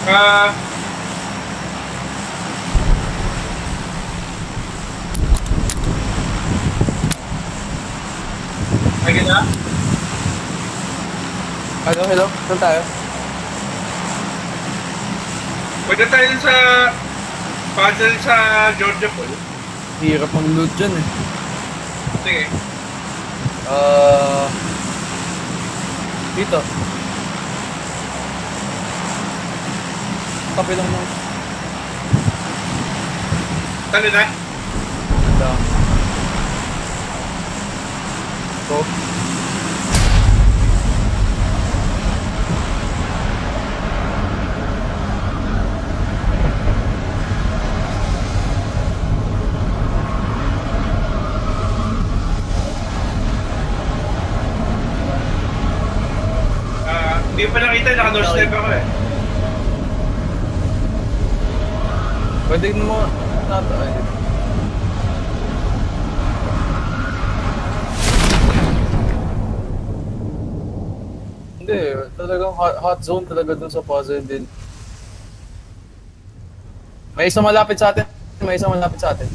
Ah, ay na? Ano, hello? Saan tayo? Pwede tayo dun sa puzzle sa Georgia po. Hirap mag-loot dyan eh. Sige. Dito. Kape lang mo. Talo na? Lang. Go. Hindi pa nakita, naka-doorstep ako eh. Pwede mo nato. Hindi, talagang hot zone talaga dun sa puzzle din. May isang malapit sa atin. May isang malapit sa atin.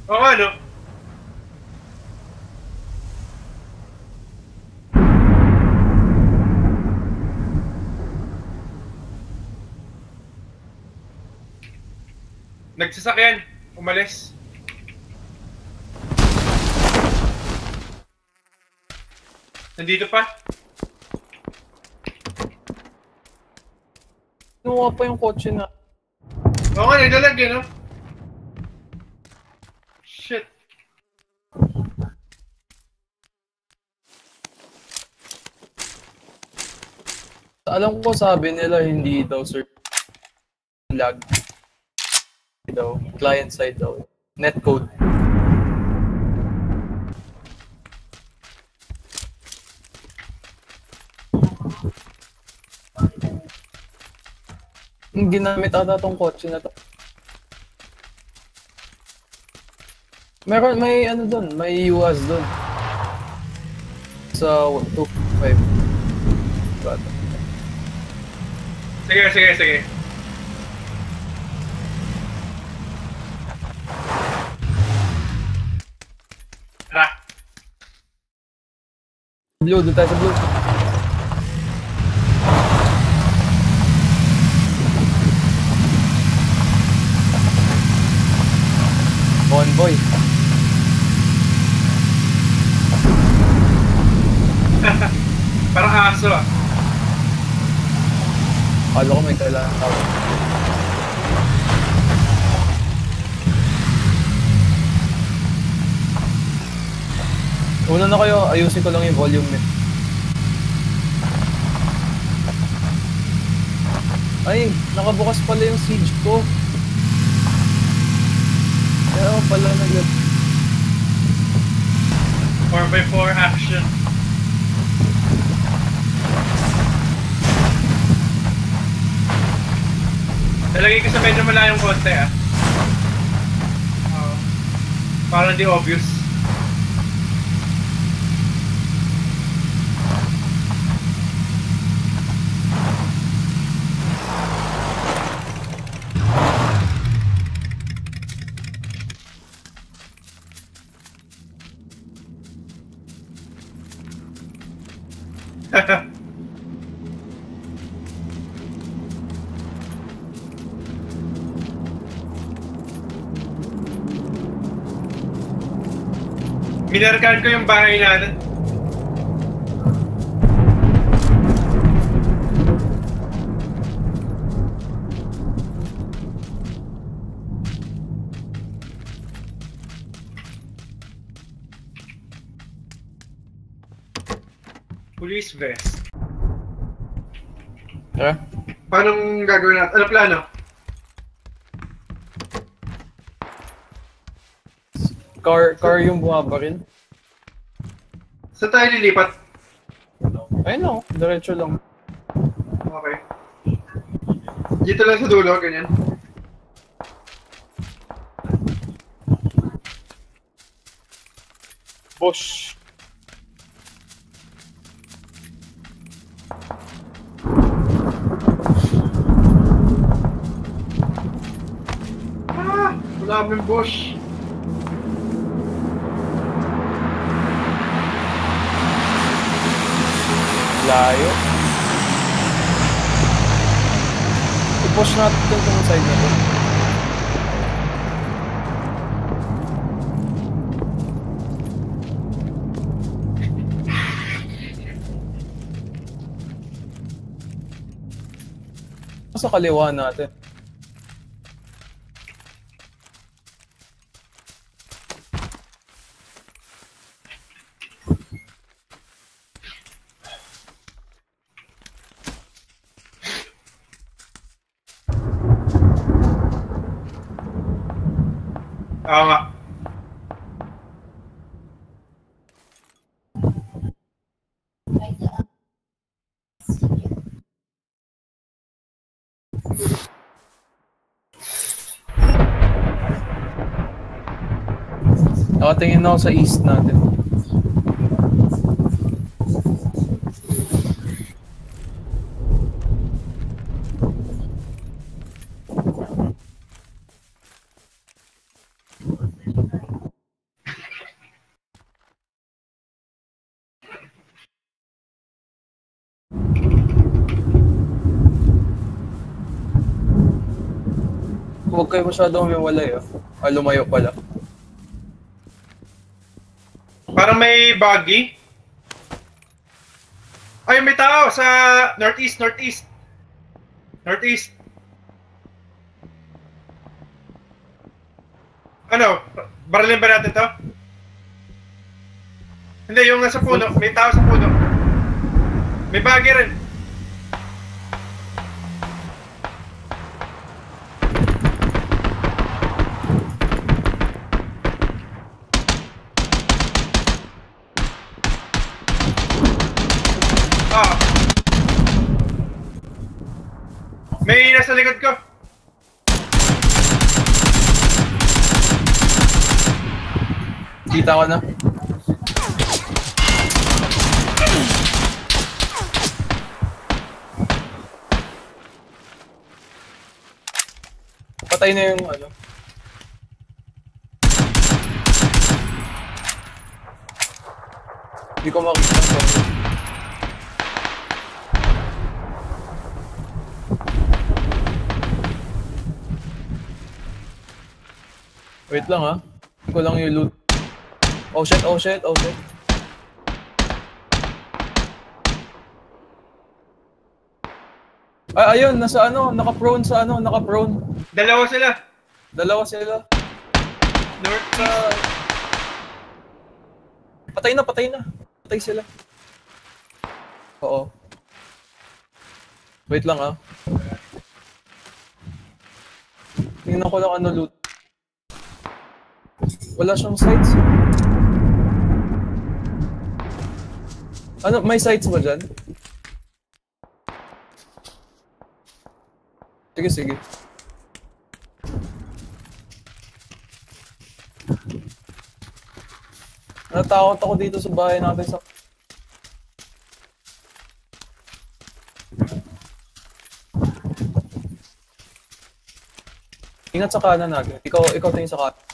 Oo, ano? Nagsasakyan. Umalis. Nandito pa? Kinuha pa yung kotse na. Oo nga, nagdalag yun, no? Shit. Alam ko sabi nila hindi daw sir lag daw, client side daw, netcode. Ginamit ata tong kotse na to. Meron, may ano dun, may UAS dun. Sa 2.5. Sige, sige, sige. Tara. Blue, doon tayo sa blue. Convoy. Parang aso ah. Kala ko may kailangan tao. Una na kayo, ayusin ko lang yung volume eh. Ay, nakabukas pala yung siege ko. Kaya ako pala nag- 4x4 action. Talagay ko sa medyo malayong konti ah. Para hindi obvious. Minarkaan ko yung bahay natin. Police vest. Tara. Paano gagawin natin? Ano plano? Car yung bumabaril. Saan tayo lilipat? Ayun no, diretso lang. Okay. Dito lang sa dulo, ganyan. Bosh. Daming bush. Layo. I-push natin itong side na to. Sa kaliwa natin. Oo nga. Nakatingin ako sa east natin. Huwag kayo masyadong humiwalay, oh. Ah, lumayo pala. Parang may buggy. Ay, may tao sa northeast. Ano? Barilin ba natin to? Hindi, yung nasa puno. May tao sa puno. May buggy rin. May nasa likod ko. Kita ko na. Patay na yung ano. Hindi ko makita ko. Wait lang ha. Hindi ko lang yung loot. Oh shit. Ay, ayun, nasa ano, naka-prone sa ano, naka-prone. Dalawa sila. North ka. Patay na. Patay sila. Oo. Wait lang ha. Tingnan ko lang ano loot. Wala siyang sights. Ano, may sights ba dyan? Sige. Natakot ako dito sa bahay natin sa... Ingat sa kanan natin. Ikaw tingin sa kanan.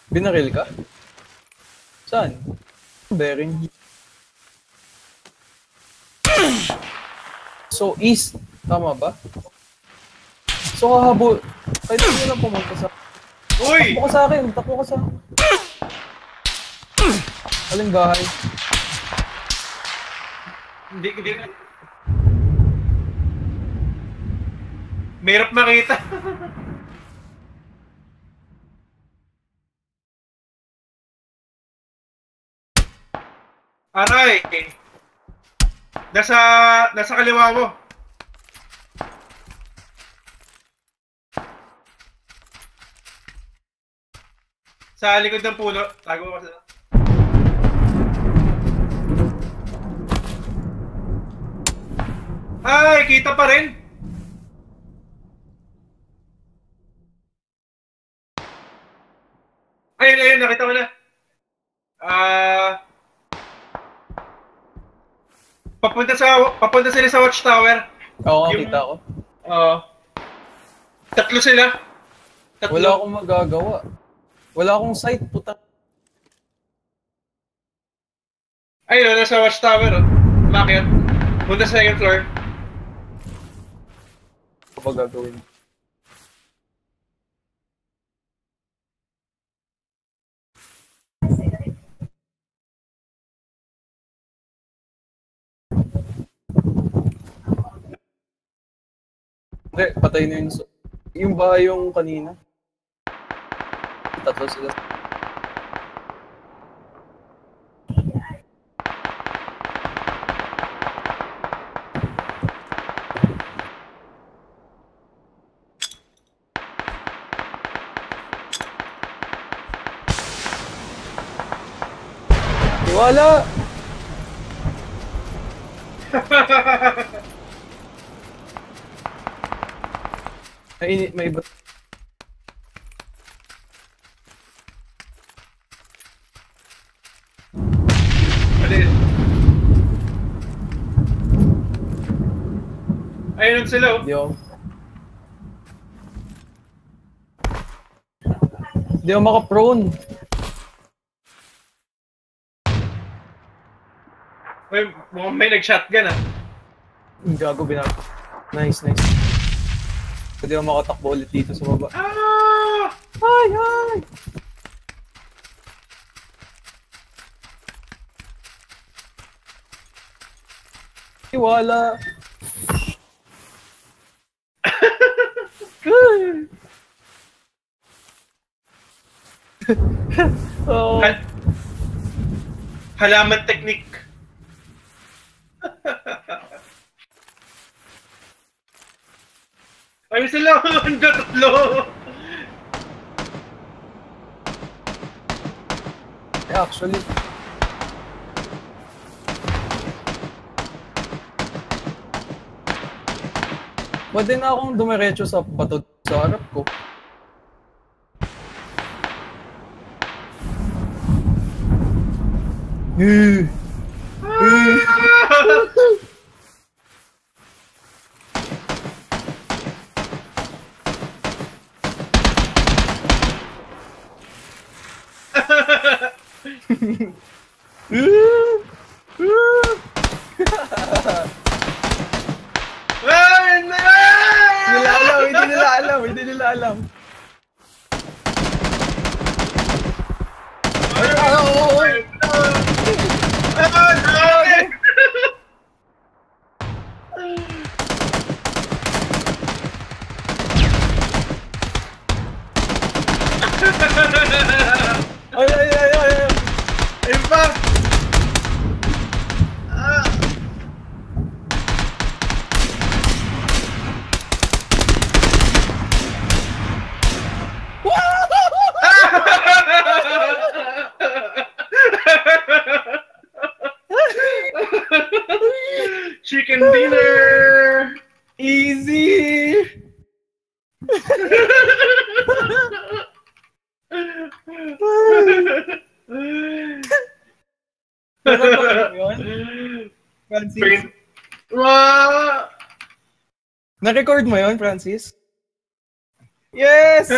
Binaril ka? Saan? Bearing. So, east. Tama ba? So, hahabol. Pwede mo lang pumunta sa... Uy! Takbo ka sa... Aling bahay? Hindi. Mahirap makita. Aray! Nasa kaliwa mo. Sa likod ng puno. Tago ko sa... Ay, kita pa rin. Ayun, ayun, nakita ko na. Papunta sila sa watchtower. Oo, kita ko. Tatlo sila. Tatlo. Wala akong magagawa. Wala akong sight, puta. Ayun, nasa watchtower. Umakyat. Punta sa second floor. Ano ba gagawin? Hindi, patay na yun. Yung ba yung kanina? Tatlo sila. Wala! May iba. Ayun sila. Di ako maka-prone. May nag-shotgun ah. Gago binag. Nice. Pwede ako makatakbo ulit dito sa baba. Ah! Ay! Wala. Oh. Halaman technique. Ay, sila ang tatlo. Actually, pwede na akong dumiretso sa bato sa harap ko. Hindi nila alam. Ayun pa! Chicken dinner! Easy! Na-record mo yun? Francis? Na-record mo yun, Francis? Yes!